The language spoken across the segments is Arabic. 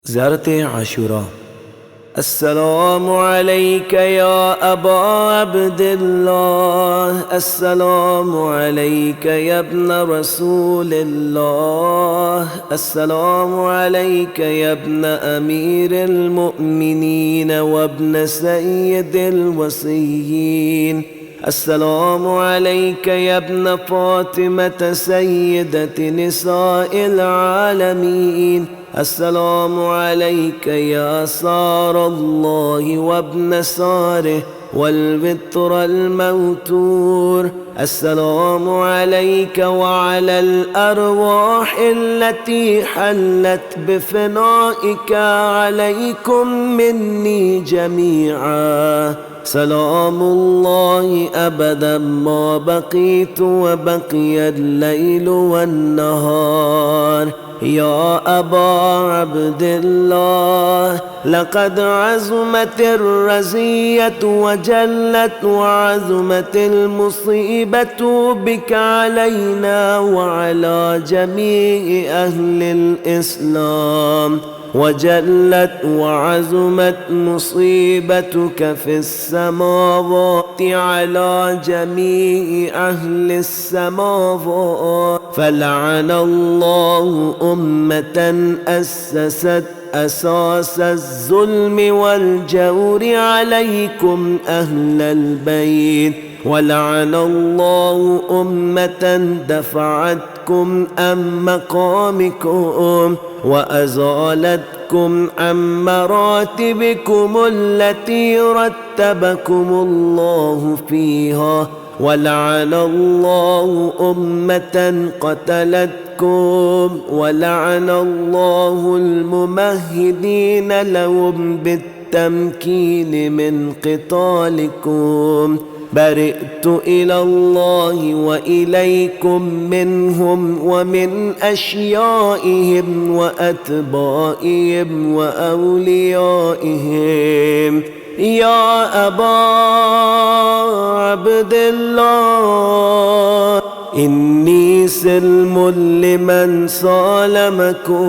زيارة عاشوراء. السلام عليك يا أبا عبد الله، السلام عليك يا ابن رسول الله، السلام عليك يا ابن أمير المؤمنين وابن سيد الوصيين، السلام عليك يا ابن فاطمة سيدة نساء العالمين، السلام عليك يا سار الله وابن ساره والبتر الموتور، السلام عليك وعلى الأرواح التي حلت بفنائك عليكم مني جميعا سلام الله أبدا ما بقيت وبقي الليل والنهار. يا أبا عبد الله، لقد عزمت الرزية وجلت وعزمت المصيبة بك علينا وعلى جميع أهل الإسلام، وجلت وعزمت مصيبتك في السماوات على جميع أهل السماوات، فلعن الله أمة أسست أساس الظلم والجور عليكم أهل البيت، ولعن الله أمة دفعتكم عن مقامكم وأزالتكم عن مراتبكم التي رتبكم الله فيها، ولعن الله أمة قتلتكم، ولعن الله الممهدين لهم بالتمكين من قتالكم. برئت إلى الله وإليكم منهم ومن أشيائهم وأتباعهم وأوليائهم. يا أبا عبد الله، إني سلم لمن صالمكم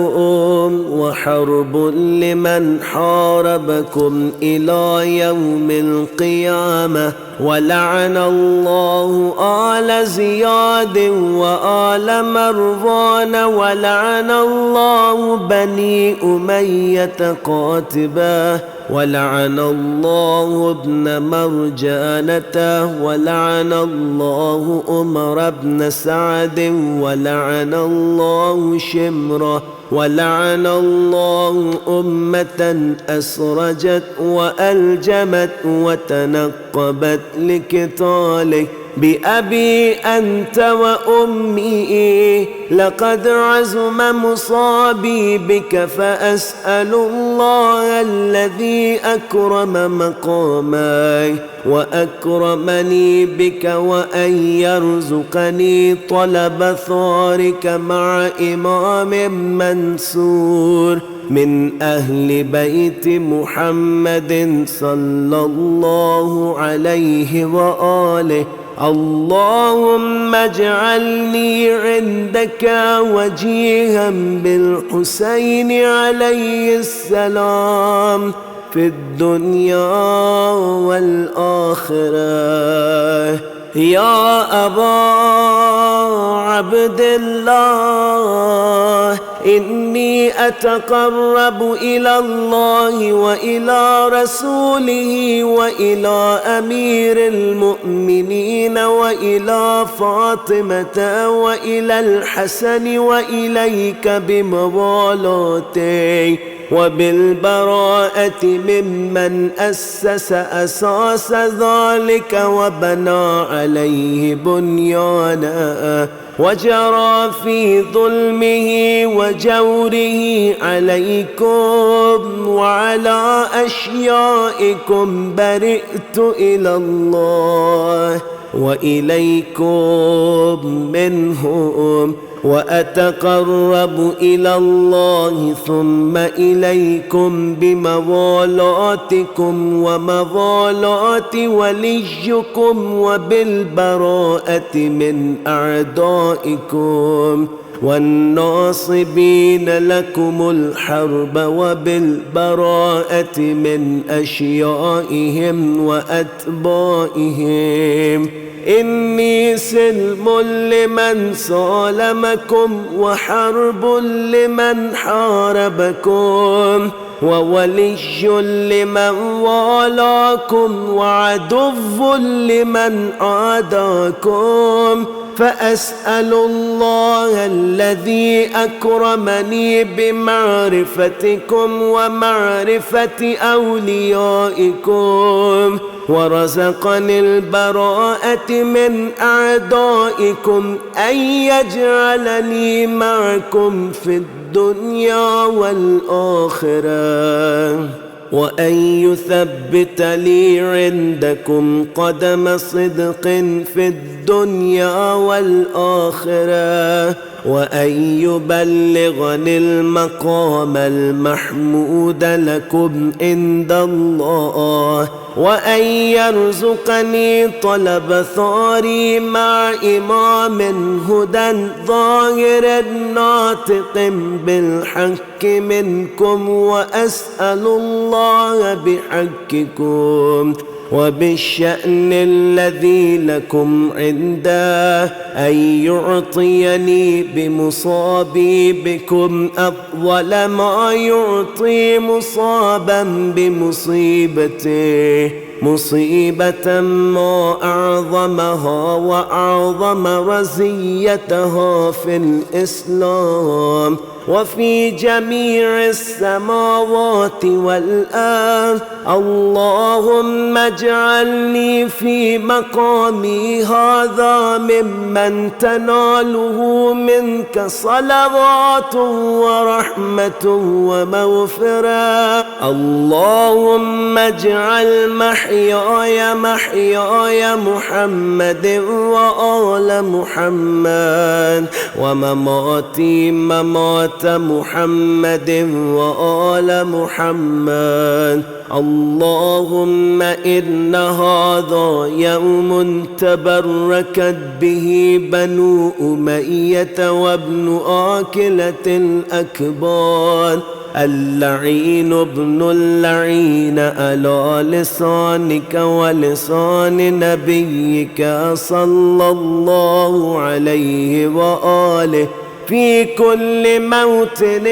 وحرب لمن حاربكم إلى يوم القيامة، ولعن الله آل زياد وآل مروان، ولعن الله بني أمية قاتباه، ولعن الله ابن مرجانة، ولعن الله أمر بن سعد، ولعن الله شمرة، ولعن الله أمة أسرجت وألجمت وتنقبت لقتالك. بأبي أنت وأمي لقد عزم مصابي بك، فأسأل الله الذي أكرم مقامي وأكرمني بك وأن يرزقني طلب ثارك مع إمام منصور من أهل بيت محمد صلى الله عليه وآله. اللهم اجعلني عندك وجيها بالحسين عليه السلام في الدنيا والآخرة. يا أبا عبد الله، إني أتقرب إلى الله وإلى رسوله وإلى أمير المؤمنين وإلى فاطمة وإلى الحسن وإليك بموالاتي وبالبراءة ممن أسس أساس ذلك وبنى عليه بنيانا وجرى في ظلمه وجوره عليكم وعلى أشيائكم. برئت إلى الله وإليكم منهم، وأتقرب إلى الله ثم إليكم بموالاتكم وموالات وليكم وبالبراءة من أعدائكم. والناصبين لكم الحرب وبالبراءة من أشيائهم وأتباعهم. إني سلم لمن صالمكم وحرب لمن حاربكم وولي لمن والاكم وعدو لمن عاداكم. فأسأل الله الذي أكرمني بمعرفتكم ومعرفة أوليائكم ورزقني البراءة من أعدائكم أن يجعلني معكم في الدنيا والآخرة، وأن يثبت لي عندكم قدم صدق في الدنيا والآخرة، وأن يبلغني المقام المحمود لكم عند الله، وأن يرزقني طلب ثاري مع إمام هدى ظاهر ناطق بالحق منكم. وأسأل الله بحقكم وبالشأن الذي لكم عنده أن يعطيني بمصابي بكم أفضل ما يعطي مصابا بمصيبته، مصيبة ما أعظمها وأعظم رزيتها في الإسلام وفي جميع السماوات والأرض. اللهم اجعلني في مقامي هذا ممن تناله منك صلوات ورحمة ومغفرة. اللهم اجعل محياي محياي محمد وآل محمد ومماتي ممات محمد وآل محمد. اللهم إن هذا يوم تبركت به بنو أمية وابن آكلة الأكباد اللعين ابن اللعين على لسانك ولسان نبيك صلى الله عليه وآله في كل موطن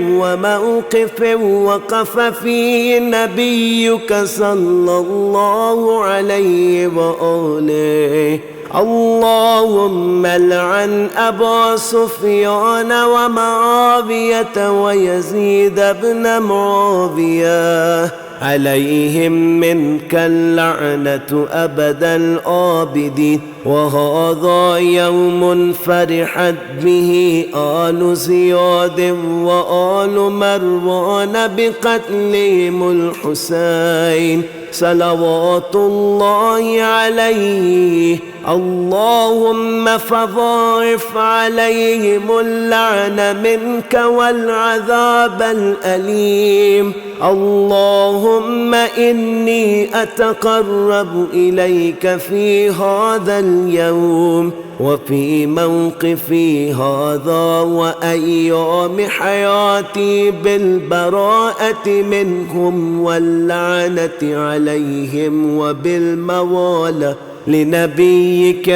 وموقف وقف فيه نبيك صلى الله عليه وآله. اللهم لعن أبا سفيان ومعاوية ويزيد بن معاوية عليهم منك اللعنة أبد الآبدين. وهذا يوم فرحت به آل زياد وآل مروان بقتلهم الحسين صلوات الله عليه. اللهم فضاعف عليهم اللعن منك والعذاب الأليم. اللهم إني أتقرب إليك في هذا اليوم وفي موقفي هذا وأيام حياتي بالبراءة منهم واللعنة عليهم وبالموالة لنبيك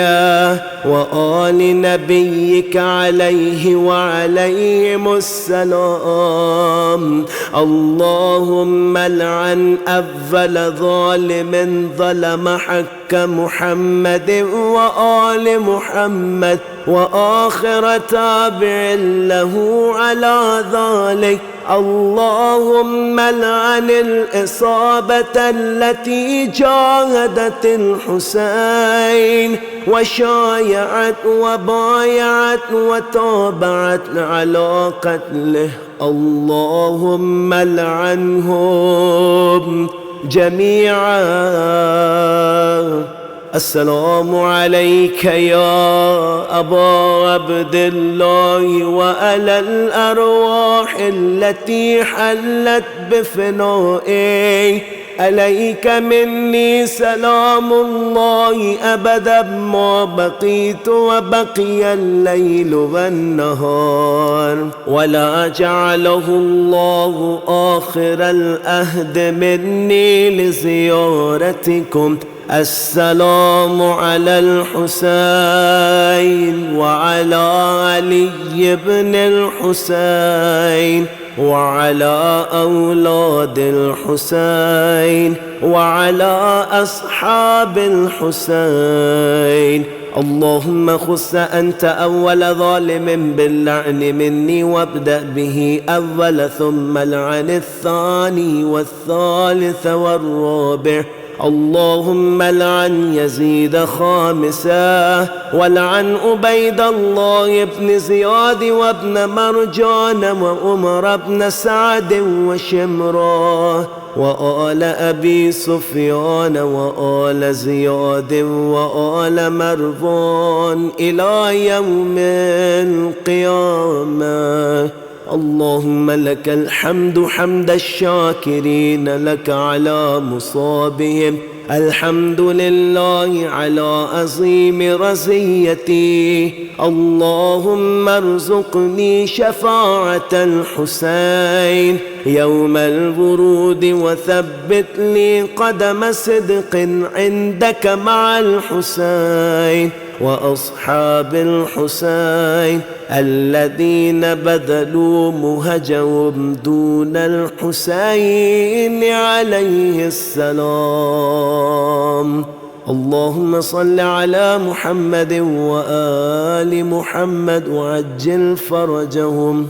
وآل نبيك عليه وعليهم السلام. اللهم لعن أول ظالم ظلم حق محمد وآل محمد وآخر تابع له على ذلك. اللهم لعن الإصابة التي جاهدت الحسين وشايعت وبايعت وتابعت على قتله. اللهم لعنهم جميعا. السلام عليك يا أبا عبد الله وعلى الأرواح التي حلت بفنائك عليك مني سلام الله أبدا ما بقيت وبقي الليل والنهار، ولا جعله الله آخر الأهد مني لزيارتكم. السلام على الحسين وعلى علي بن الحسين وعلى أولاد الحسين وعلى أصحاب الحسين. اللهم خص أنت أول ظالم باللعن مني وابدأ به أول، ثم العن الثاني والثالث والرابع. اللهم لعن يزيد خامسا، ولعن عبيد الله بن زياد وابن مرجان وعمر بن سعد وشمراه وآل أبي سفيان وآل زياد وآل مروان إلى يوم القيامة. اللهم لك الحمد حمد الشاكرين لك على مصابهم، الحمد لله على عظيم رزيتي. اللهم ارزقني شفاعة الحسين يوم الورود، وثبت لي قدم صدق عندك مع الحسين وأصحاب الحسين الذين بذلوا مهجهم دون الحسين عليه السلام. اللهم صل على محمد وآل محمد وعجل فرجهم.